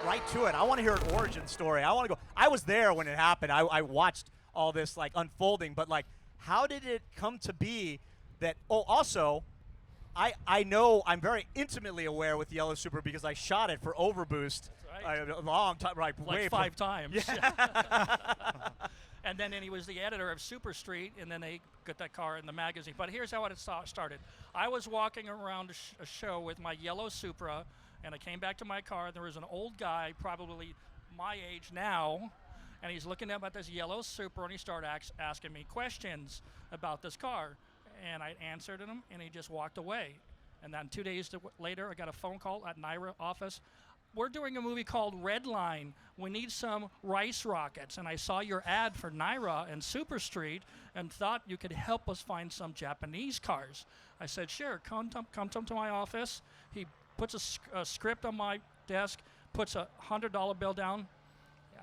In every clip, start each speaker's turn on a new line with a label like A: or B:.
A: right to it. I want to hear an origin story. I want to go. I was there when it happened. I watched all this like unfolding, but like, how did it come to be that? Oh, also, I know I'm very intimately aware with Yellow Supra because I shot it for Overboost a long time, right?
B: Like
A: way
B: 5 times.
A: Yeah.
B: And then he was the editor of Super Street, and then they got that car in the magazine. But here's how it started. I was walking around a show with my yellow Supra, and I came back to my car. There was an old guy, probably my age now, and he's looking up at this yellow Supra, and he started asking me questions about this car. And I answered him, and he just walked away. And then 2 days later, I got a phone call at NYRA office. We're doing a movie called Red Line. We need some rice rockets. And I saw your ad for NYRA and Super Street and thought you could help us find some Japanese cars. I said, sure, come to my office. He puts a script on my desk, puts a $100 bill down.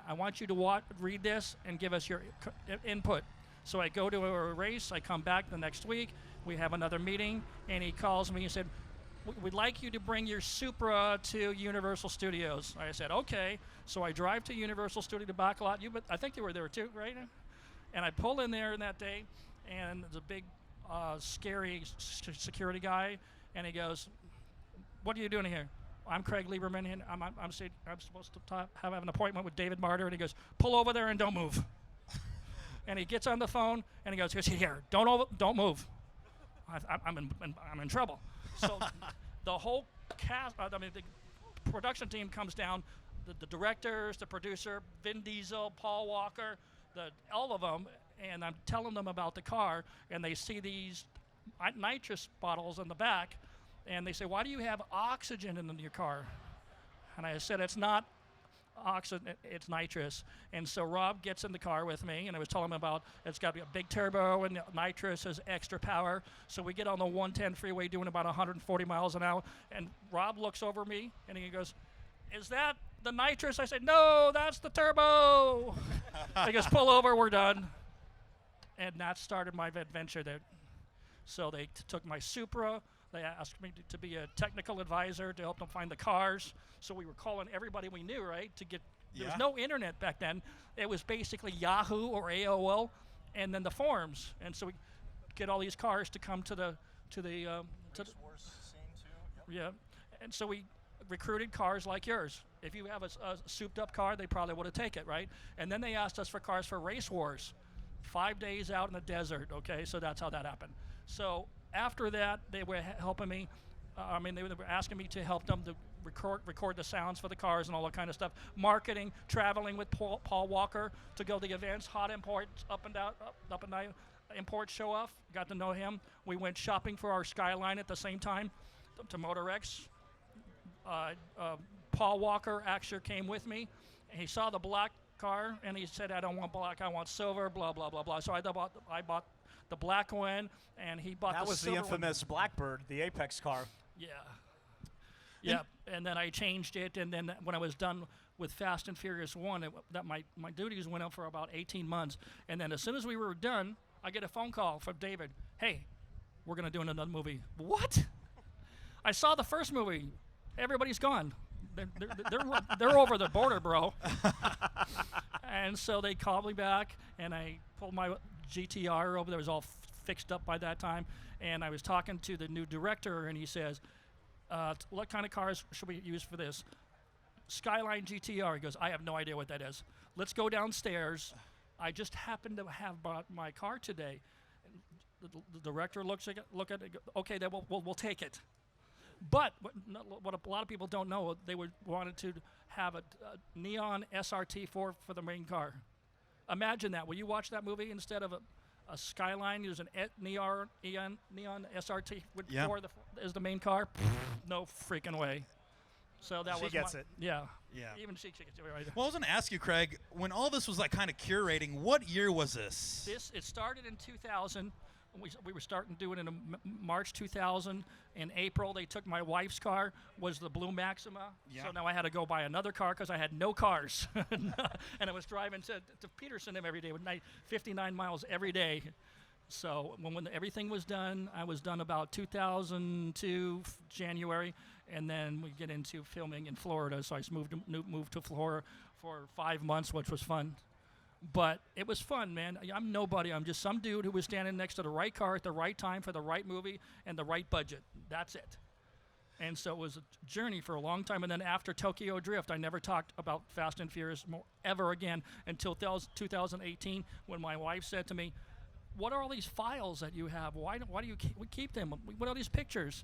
B: I want you to read this and give us your input. So I go to a race. I come back the next week. We have another meeting, and he calls me and said, we'd like you to bring your Supra to Universal Studios. I said, okay. So I drive to Universal Studio to back lot. I think you were there too, right? And I pull in there that day, and there's a big, scary security guy, and he goes, what are you doing here? I'm Craig Lieberman, and I'm supposed to have an appointment with David Martyr, and he goes, pull over there and don't move. And he gets on the phone, and he goes, here, don't move. I'm in trouble. So the whole cast, the production team comes down, the directors, the producer, Vin Diesel, Paul Walker, all of them, and I'm telling them about the car, and they see these nitrous bottles in the back, and they say, why do you have oxygen in your car? And I said, it's not oxygen, it's nitrous. And so Rob gets in the car with me, and I was telling him about it's got to be a big turbo, and nitrous has extra power. So we get on the 110 freeway doing about 140 miles an hour, and Rob looks over me, and he goes, is that the nitrous? I said, no, that's the turbo. He goes, pull over, we're done. And that started my adventure there. So they took my Supra. They asked me to be a technical advisor to help them find the cars. So we were calling everybody we knew, right, to get. There was no internet back then. It was basically Yahoo or AOL, and then the forums. And so we get all these cars to come to the
A: Race Wars scene too.
B: yeah. And so we recruited cars like yours. If you have a souped-up car, they probably would have taken it, right? And then they asked us for cars for Race Wars. 5 days out in the desert, okay? So that's how that happened. So after that, they were helping me. They were asking me to help them to record the sounds for the cars and all that kind of stuff. Marketing, traveling with Paul Walker to go to the events, hot imports, up and down, import show off. Got to know him. We went shopping for our Skyline at the same time to Motorex. Paul Walker actually came with me. He saw the black car, and he said, I don't want black, I want silver, blah, blah, blah, blah. So I bought the black one, and he bought the silver one.
A: That was the infamous Blackbird, the Apex car.
B: Yeah. Yeah, and then I changed it, and then when I was done with Fast and Furious 1, my duties went up for about 18 months. And then as soon as we were done, I get a phone call from David. Hey, we're going to do another movie. What? I saw the first movie. Everybody's gone. They're over the border, bro. And so they called me back, and I pulled my GTR over there. It was all fixed up by that time. And I was talking to the new director, and he says, what kind of cars should we use for this? Skyline GTR. He goes, I have no idea what that is. Let's go downstairs. I just happened to have bought my car today. The director looks at it. Okay, then we'll take it. But what a lot of people don't know, they wanted to have a neon SRT for the main car. Imagine that. Will you watch that movie instead of a Skyline? There's an neon SRT as the main car. No freaking way. So that
A: she
B: was
A: gets it.
B: Yeah.
C: Yeah.
B: Even she gets it right.
C: Well, I was going to ask you, Craig, when all this was like kind of curating, what year was this?
B: It started in 2000. We were starting doing it in March 2000. In April, they took my wife's car, was the Blue Maxima.
C: Yeah.
B: So now I had to go buy another car because I had no cars. And I was driving to Peterson every day with 59 miles every day. So when everything was done, I was done about 2002 January, and then we get into filming in Florida. So I moved to Florida for 5 months, which was fun. But it was fun, man. I'm nobody. I'm just some dude who was standing next to the right car at the right time for the right movie and the right budget. That's it. And so it was a journey for a long time. And then after Tokyo Drift, I never talked about Fast and Furious ever again until 2018, when my wife said to me, "What are all these files that you have? Why do you keep them? What are these pictures?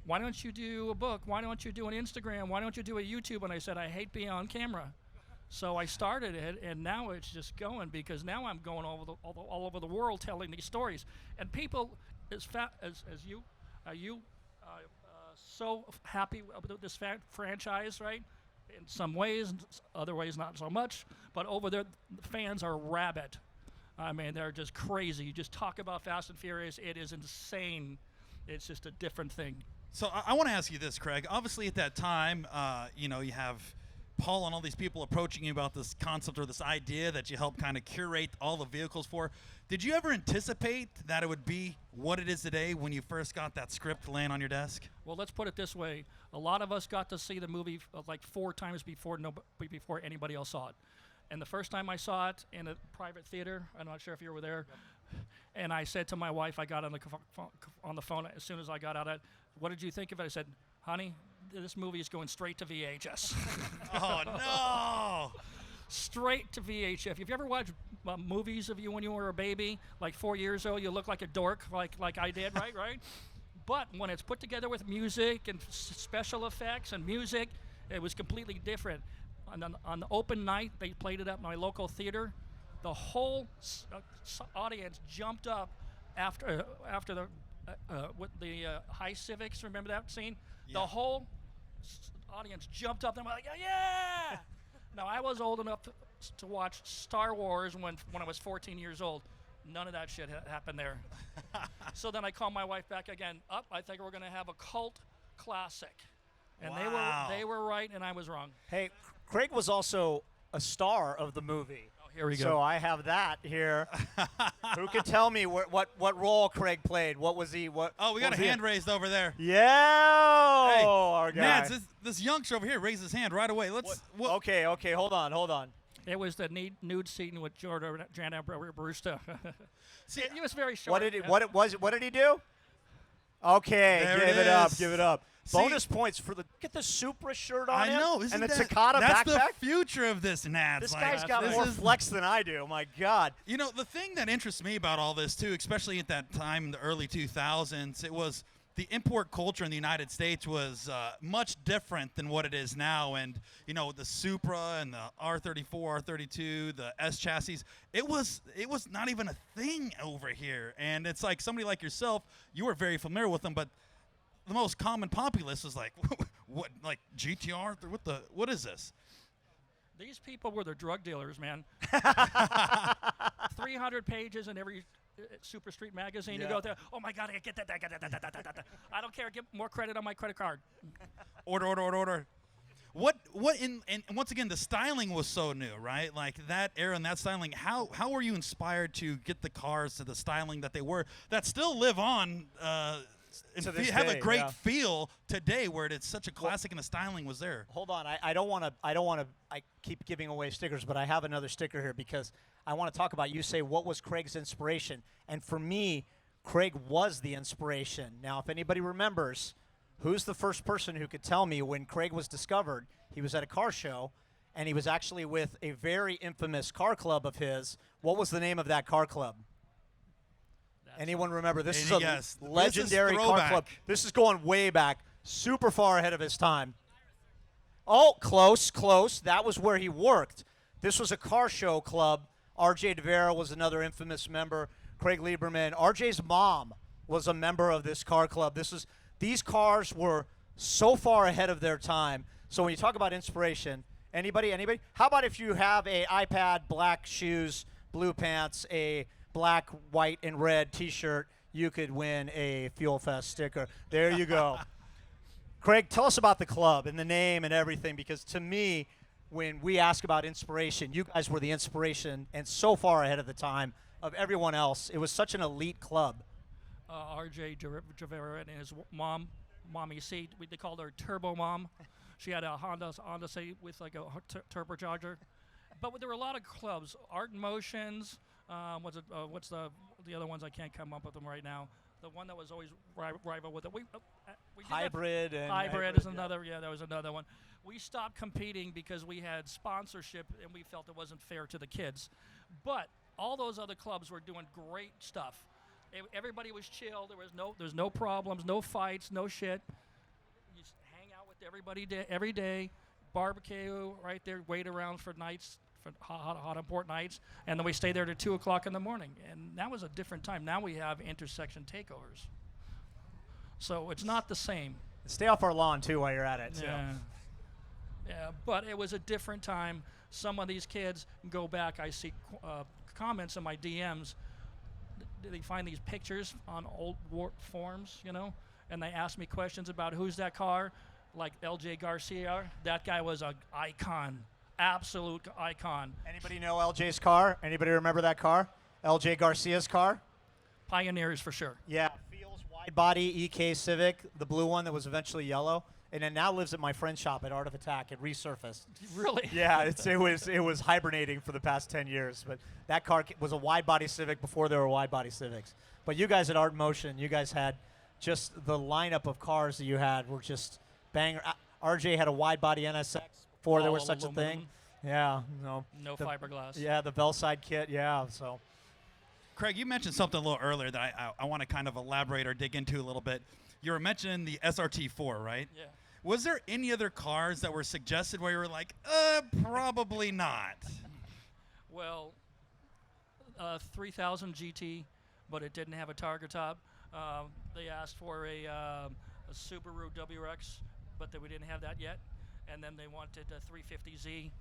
B: Why don't you do a book? Why don't you do an Instagram? Why don't you do a YouTube?" And I said, "I hate being on camera." So I started it, and now it's just going, because now I'm going all over the world telling these stories. And people, as you, so happy with this franchise, right? In some ways, other ways not so much. But over there, the fans are rabid. I mean, they're just crazy. You just talk about Fast and Furious, it is insane. It's just a different thing.
C: So I want to ask you this, Craig. Obviously, at that time, you have Paul and all these people approaching you about this concept or this idea that you helped kind of curate all the vehicles for. Did you ever anticipate that it would be what it is today when you first got that script laying on your desk?
B: Well, let's put it this way. A lot of us got to see the movie like 4 times before anybody else saw it. And the first time I saw it in a private theater, I'm not sure if you were there, and I said to my wife, I got on the phone as soon as I got out of it, "What did you think of it?" I said, "Honey, this movie is going straight to VHS."
C: Oh, no!
B: Straight to VHS. If you've ever watched movies of you when you were a baby, like 4 years old, you look like a dork, like I did, right? But when it's put together with music and special effects and music, it was completely different. On the open night, they played it up in my local theater. The whole audience jumped up after the high civics. Remember that scene?
C: Yeah.
B: The whole audience jumped up and went like, "Yeah!" Now, I was old enough to watch Star Wars when I was 14 years old. None of that shit happened there. So then I called my wife back again. I think we're going to have a cult classic. And
C: Wow.
B: they were right, and I was wrong.
A: Hey, Craig was also a star of the movie.
B: Oh, here we go.
A: So I have that here. Who can tell me what role Craig played? What was he?
C: Oh, we got a hand raised over there.
A: Yeah,
C: Hey,
A: our guy.
C: Nads, this youngster over here raised his hand right away.
A: Okay, hold on.
B: It was the nude scene with Jana Brewster. See, he was very short.
A: What did he do? Okay,
C: There
A: give
C: it
A: it up.
C: See,
A: Bonus points for get the Supra shirt on
C: I
A: him.
C: know, isn't
A: and the
C: that,
A: Takata
C: that's
A: backpack.
C: the future of this, Nads.
A: This
C: like,
A: guy's got
C: this
A: more
C: is-
A: flex than I do. My God.
C: You know, the thing that interests me about all this, too, especially at that time in the early 2000s, it was the import culture in the United States was much different than what it is now. And, the Supra and the R34, R32, the S chassis, it was not even a thing over here. And it's like somebody like yourself, you were very familiar with them, but the most common populace was like, what, like GTR? What is this?
B: These people were the drug dealers, man. 300 pages in every Super Street magazine.
A: Yeah.
B: You go there, "Oh my God, I get that. I don't care. Get more credit on my credit card."
C: Order. What and once again, the styling was so new, right? Like that era and that styling. How were you inspired to get the cars to the styling that they were, that still live on?
A: To this
C: have
A: day,
C: a great
A: yeah.
C: feel today, where it's such a classic and the styling was there.
A: Hold on. I don't want to. I keep giving away stickers, but I have another sticker here because I want to talk about. You say what was Craig's inspiration, and for me, Craig was the inspiration. Now, if anybody remembers, who's the first person who could tell me when Craig was discovered? He was at a car show, and he was actually with a very infamous car club of his. What was the name of that car club? Anyone remember? This is a
C: Yes.
A: legendary
C: This is
A: car
C: throwback.
A: club. This is going way back, super far ahead of his time. Oh, close. That was where he worked. This was a car show club. R.J. DeVera was another infamous member. Craig Lieberman. R.J.'s mom was a member of this car club. These cars were so far ahead of their time. So when you talk about inspiration, anybody? How about if you have a iPad, black shoes, blue pants, a black, white, and red T-shirt, you could win a FuelFest sticker. There you go. Craig, tell us about the club and the name and everything, because to me, when we ask about inspiration, you guys were the inspiration and so far ahead of the time. of everyone else. It was such an elite club.
B: R.J. Javera and his mommy seat. They called her Turbo Mom. She had a Honda seat with like a turbocharger. But there were a lot of clubs. Art in Motions. What's the other ones? I can't come up with them right now. The one that was always rival with it. We did
A: Hybrid and
B: Hybrid is another. Yeah, there was another one. We stopped competing because we had sponsorship and we felt it wasn't fair to the kids. But all those other clubs were doing great stuff. Everybody was chill. There's no problems, no fights, no shit. You just hang out with everybody every day, barbecue right there, wait around for nights, for hot important nights, and then we stay there to 2 o'clock in the morning. And that was a different time. Now we have intersection takeovers. So it's not the same.
A: Stay off our lawn too while you're at it.
B: Yeah. Yeah, but it was a different time. Some of these kids go back. I see comments in my DMs. They find these pictures on old forums, and they ask me questions about who's that car, like L.J. Garcia. That guy was an icon, absolute icon.
A: Anybody know L.J.'s car? Anybody remember that car? L.J. Garcia's car?
B: Pioneers for sure.
A: Yeah, Feels wide body EK Civic, the blue one that was eventually yellow, and then now lives at my friend's shop at Art of Attack. It resurfaced.
B: Really?
A: Yeah, it was hibernating for the past 10 years, but that car was a wide body Civic before there were wide body Civics. But you guys at Art Motion, you guys had just the lineup of cars that you had were just banger. RJ had a wide body NSX before there was such a thing. Yeah,
B: no fiberglass.
A: Yeah, the Bellside kit. Yeah, so.
C: Craig, you mentioned something a little earlier that I want to kind of elaborate or dig into a little bit. You were mentioning the SRT4, right?
B: Yeah.
C: Was there any other cars that were suggested where you were like, probably not?
B: Well, 3000 GT, but it didn't have a targa top. They asked for a Subaru WRX, but we didn't have that yet. And then they wanted a 350Z.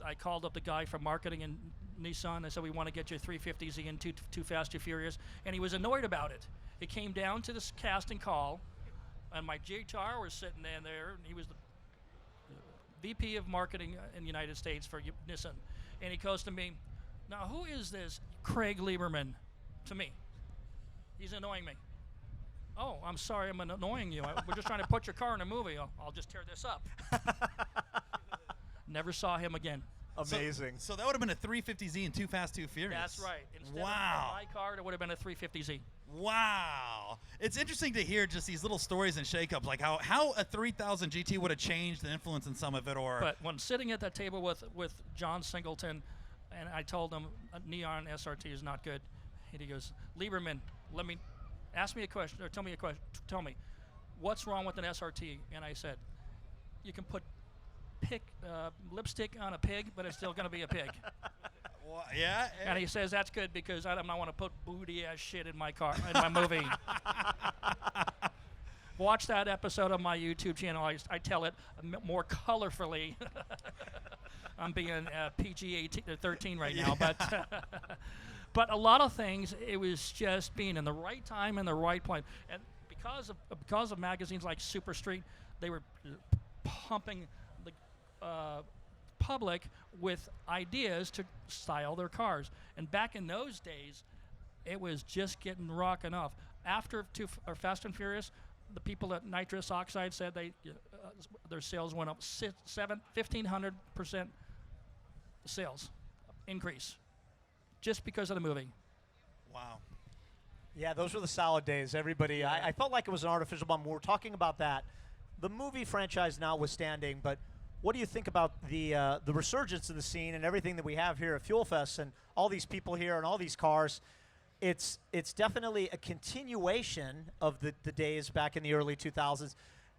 B: I called up the guy from marketing in Nissan. I said, we want to get your 350Z and Too Fast, Too Furious. And he was annoyed about it. It came down to this casting call, and my JTR was sitting there. He was the VP of marketing in the United States for Nissan. And he goes to me, now who is this Craig Lieberman? To me. He's annoying me. Oh, I'm sorry I'm annoying you. We're just trying to put your car in a movie. I'll just tear this up. Never saw him again.
A: Amazing.
C: So that would have been a 350Z and Too Fast, Too Furious.
B: That's right. Instead of
C: wow.
B: my car, it would have been a 350Z.
C: Wow. It's interesting to hear just these little stories and shakeups, like how a 3000 GT would have changed and influenced in some of it.
B: But when sitting at that table with John Singleton, and I told him a Neon SRT is not good, and he goes, Lieberman, ask me a question, or tell me a question. Tell me, what's wrong with an SRT? And I said, you can put lipstick on a pig, but it's still going to be a pig.
C: Well, yeah.
B: And he says that's good because I don't want to put booty ass shit in my car in my movie. Watch that episode on my YouTube channel. I tell it more colorfully. I'm being PG-13 right now, but a lot of things, it was just being in the right time and the right place. And because of magazines like Super Street, they were pumping the public with ideas to style their cars. And back in those days, it was just getting rocking off. After Fast and Furious, the people at nitrous oxide said their sales went up 1,500% sales increase just because of the movie.
C: Wow.
A: Yeah, those were the solid days. Everybody, I felt like it was an artificial bump. We're talking about that. The movie franchise notwithstanding, but what do you think about the resurgence of the scene and everything that we have here at FuelFest and all these people here and all these cars? It's definitely a continuation of the days back in the early 2000s,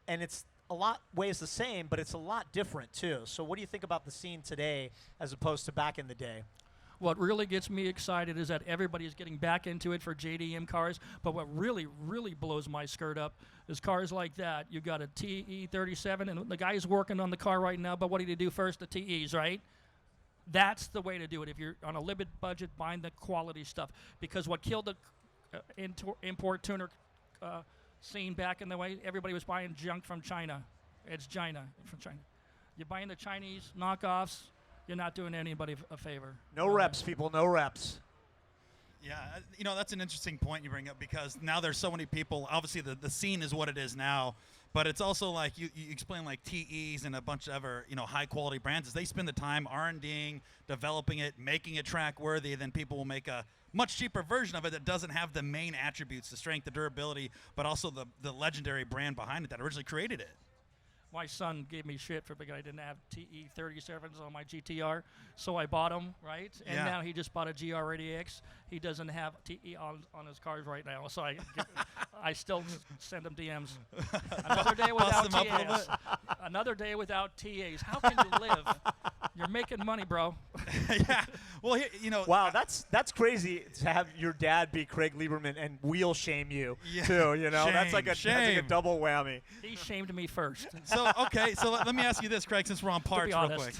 A: and it's a lot ways the same, but it's a lot different too. So what do you think about the scene today as opposed to back in the day?
B: What really gets me excited is that everybody's getting back into it for JDM cars, but what really, really blows my skirt up is cars like that. You got a TE37, and the guy's working on the car right now, but what did he do first? The TEs, right? That's the way to do it. If you're on a limited budget, buying the quality stuff. Because what killed the import tuner scene back in the way, everybody was buying junk from China. It's China, from China. You're buying the Chinese knockoffs, you're not doing anybody a favor.
A: No reps, people, no reps.
C: Yeah, that's an interesting point you bring up because now there's so many people. Obviously, the scene is what it is now, but it's also like you explain like TEs and a bunch of other high quality brands. Is they spend the time R&Ding, developing it, making it track worthy, then people will make a much cheaper version of it that doesn't have the main attributes, the strength, the durability, but also the legendary brand behind it that originally created it.
B: My son gave me shit because I didn't have TE 37s on my GTR, so I bought them, right? And
C: Yeah.
B: now he just bought a GR80X. He doesn't have TE on his cars right now, so I still send him DMs. Another day without
C: Bust 'em up a little
B: TAs. Another day without TAs. How can you live? You're making money, bro.
C: Yeah. Well,
A: Wow, that's crazy to have your dad be Craig Lieberman and wheel shame you too. That's like a double whammy.
B: He shamed me first.
C: So let me ask you this, Craig, since we're on parts real quick.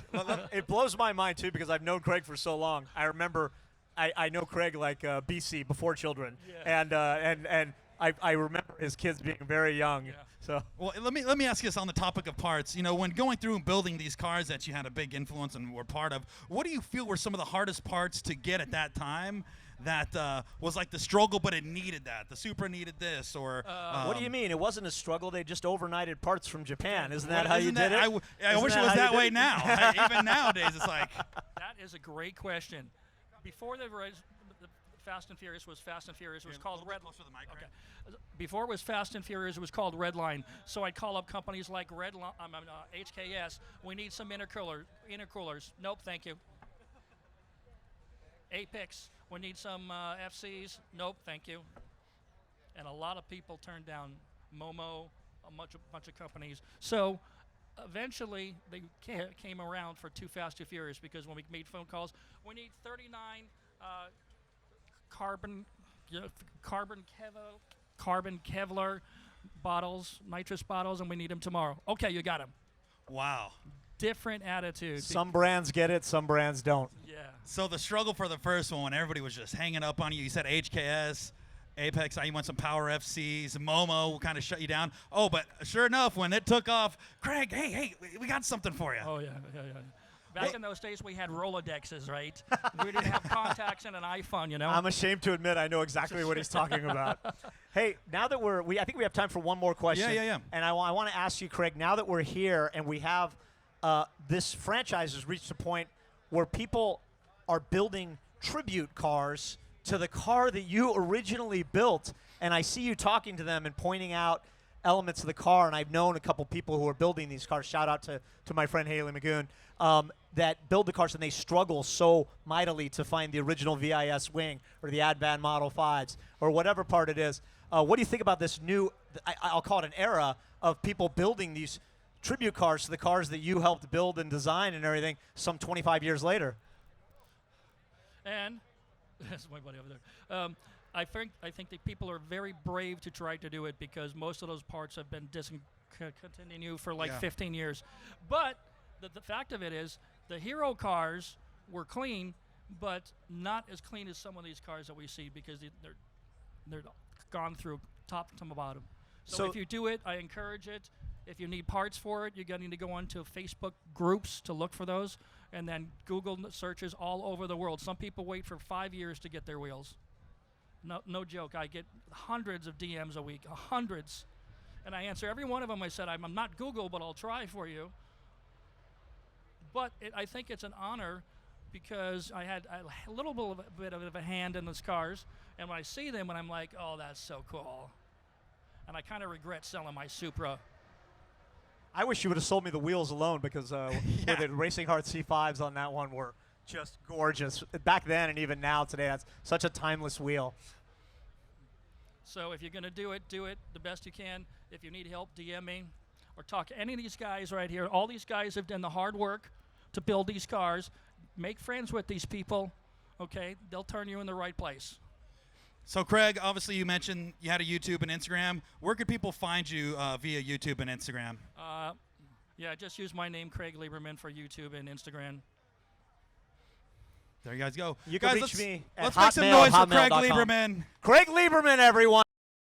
A: It blows my mind too because I've known Craig for so long. I remember, I know Craig like BC before children, and I remember his kids being very young.
B: Yeah.
A: So
C: Well, let me ask you this on the topic of parts. When going through and building these cars that you had a big influence and were part of, what do you feel were some of the hardest parts to get at that time? That was like the struggle, but it needed that. The Supra needed this, or
A: what do you mean? It wasn't a struggle. They just overnighted parts from Japan. Isn't that how you did it?
C: I wish it was that way now. Even nowadays, it's like.
B: That is a great question. Before the Fast and Furious was Fast and Furious, it was called Red.
C: Closer to the mic,
B: Okay. Before it was Fast and Furious, it was called Redline. So I'd call up companies like HKS. We need some intercoolers. Nope, thank you. Apex. We need some FCs. Nope, thank you. And a lot of people turned down Momo, a bunch of companies. So eventually they came around for Too Fast, Too Furious because when we made phone calls, we need 39 carbon Kevlar bottles, nitrous bottles, and we need them tomorrow. Okay, you got them.
C: Wow.
B: Different attitude.
A: Some brands get it, some brands don't.
B: Yeah.
C: So the struggle for the first one, when everybody was just hanging up on you, you said HKS, Apex, you want some Power FCs, Momo kind of shut you down. Oh, but sure enough, when it took off, Craig, hey, we got something for you.
B: Oh, yeah. Back in those days, we had Rolodexes, right? We didn't have contacts and an iPhone,
A: I'm ashamed to admit I know exactly what he's talking about. Hey, now that I think we have time for one more question.
C: Yeah.
A: And I want to ask you, Craig, now that we're here and we have this franchise has reached a point where people are building tribute cars to the car that you originally built, and I see you talking to them and pointing out elements of the car, and I've known a couple people who are building these cars. Shout out to my friend Haley Magoon, that build the cars, and they struggle so mightily to find the original VIS wing or the Advan Model 5s or whatever part it is. What do you think about this new, I'll call it an era, of people building these tribute cars to the cars that you helped build and design and everything some 25 years later?
B: And that's my buddy over there. I think that people are very brave to try to do it because most of those parts have been discontinued for like 15 years. But the fact of it is, the hero cars were clean, but not as clean as some of these cars that we see because they're gone through top to bottom. So if you do it, I encourage it. If you need parts for it, you're going to need to go onto Facebook groups to look for those, and then Google searches all over the world. Some people wait for 5 years to get their wheels. No joke. I get hundreds of DMs a week, hundreds. And I answer every one of them. I said, I'm not Google, but I'll try for you. But I think it's an honor because I had a little bit of a hand in those cars. And when I see them, and I'm like, oh, that's so cool. And I kind of regret selling my Supra.
A: I wish you would have sold me the wheels alone because the Racing Heart C5s on that one were just gorgeous. Back then and even now today, that's such a timeless wheel.
B: So if you're going to do it the best you can. If you need help, DM me or talk to any of these guys right here. All these guys have done the hard work to build these cars. Make friends with these people, okay? They'll turn you in the right place.
C: So, Craig, obviously you mentioned you had a YouTube and Instagram. Where could people find you via YouTube and Instagram?
B: Just use my name, Craig Lieberman, for YouTube and Instagram.
C: There you guys go.
A: You
C: guys,
A: can reach me at
C: let's make some noise for Craig
A: hotmail.com.
C: Lieberman.
A: Craig Lieberman, everyone.